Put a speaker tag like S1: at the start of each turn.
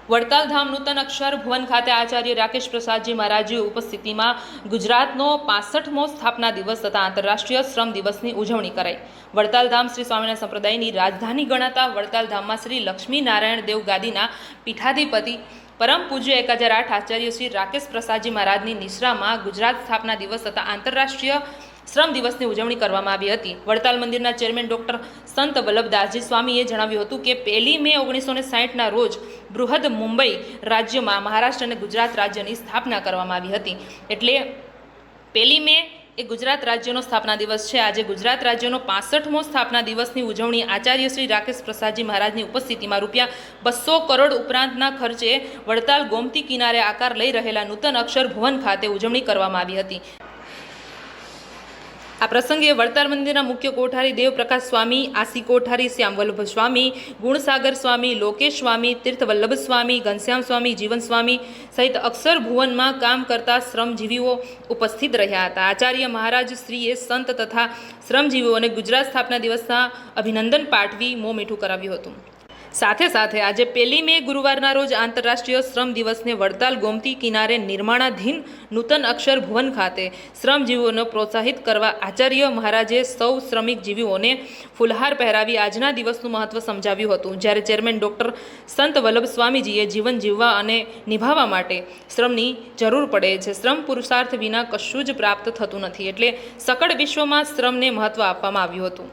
S1: વડતાલ ધામ નૂતન અક્ષર ભુવન ખાતે આચાર્ય રાકેશ પ્રસાદજી મહારાજની ઉપસ્થિતિમાં ગુજરાતનો 65મો સ્થાપના દિવસ તથા આંતરરાષ્ટ્રીય શ્રમ દિવસની ઉજવણી કરાઈ। વડતાલ ધામ શ્રી સ્વામિનારાયણ સંપ્રદાયની રાજધાની ગણાતા વડતાલ ધામમાં શ્રી લક્ષ્મી નારાયણ દેવ ગાદીના પીઠાધિપતિ પરમ પૂજ્ય 1008 આચાર્ય શ્રી રાકેશ પ્રસાદજી મહારાજની નિશ્રામાં ગુજરાત સ્થાપના દિવસ તથા આંતરરાષ્ટ્રીય શ્રમ દિવસની ઉજવણી કરવામાં આવી હતી। વડતાલ મંદિરના ચેરમેન ડોક્ટર સંત વલ્લભદાસજી સ્વામીએ જણાવ્યું હતું કે 1 મે 1960ના રોજ બૃહદ મુંબઈ રાજ્યમાં મહારાષ્ટ્ર અને ગુજરાત રાજ્યની સ્થાપના કરવામાં આવી હતી। એટલે 1 મે એ ગુજરાત રાજ્યનો સ્થાપના દિવસ છે। આજે ગુજરાત રાજ્યનો 65મો સ્થાપના દિવસની ઉજવણી આચાર્ય શ્રી રાકેશ પ્રસાદજી મહારાજની ઉપસ્થિતિમાં ₹200 કરોડ ઉપરાંતના ખર્ચે વડતાલ ગોમતી કિનારે આકાર લઈ રહેલા નૂતન અક્ષર ભુવન ખાતે ઉજવણી કરવામાં આવી હતી। આ પ્રસંગે વડતાલ મંદિરના મુખ્ય કોઠારી દેવપ્રકાશ સ્વામી, આસી કોઠારી શ્યામવલ્લભ સ્વામી, ગુણસાગર સ્વામી, લોકેશ સ્વામી, તીર્થવલ્લભ સ્વામી, ઘનશ્યામ સ્વામી, જીવન સ્વામી સહિત અક્ષર ભુવનમાં કામ કરતા શ્રમજીવીઓ ઉપસ્થિત રહ્યા હતા। આચાર્ય મહારાજ શ્રીએ સંત તથા શ્રમજીવીઓને ગુજરાત સ્થાપના દિવસના અભિનંદન પાઠવી મોં મીઠું કરાવ્યું હતું। સાથે સાથે આજે 1 મે ગુરુવારના રોજ આંતરરાષ્ટ્રીય શ્રમ દિવસને વડતાલ ગોમતી કિનારે નિર્માણાધીન નૂતન અક્ષર ભુવન ખાતે શ્રમજીવીઓને પ્રોત્સાહિત કરવા આચાર્ય મહારાજે સૌ શ્રમિક જીવીઓને ફુલહાર પહેરાવી આજના દિવસનું મહત્વ સમજાવ્યું હતું। જ્યારે ચેરમેન ડોક્ટર સંત વલ્લભ સ્વામીજીએ જીવન જીવવા અને નિભાવવા માટે શ્રમની જરૂર પડે છે। શ્રમ પુરુષાર્થ વિના કશું જ પ્રાપ્ત થતું નથી, એટલે સકળ વિશ્વમાં શ્રમને મહત્વ આપવામાં આવ્યું હતું।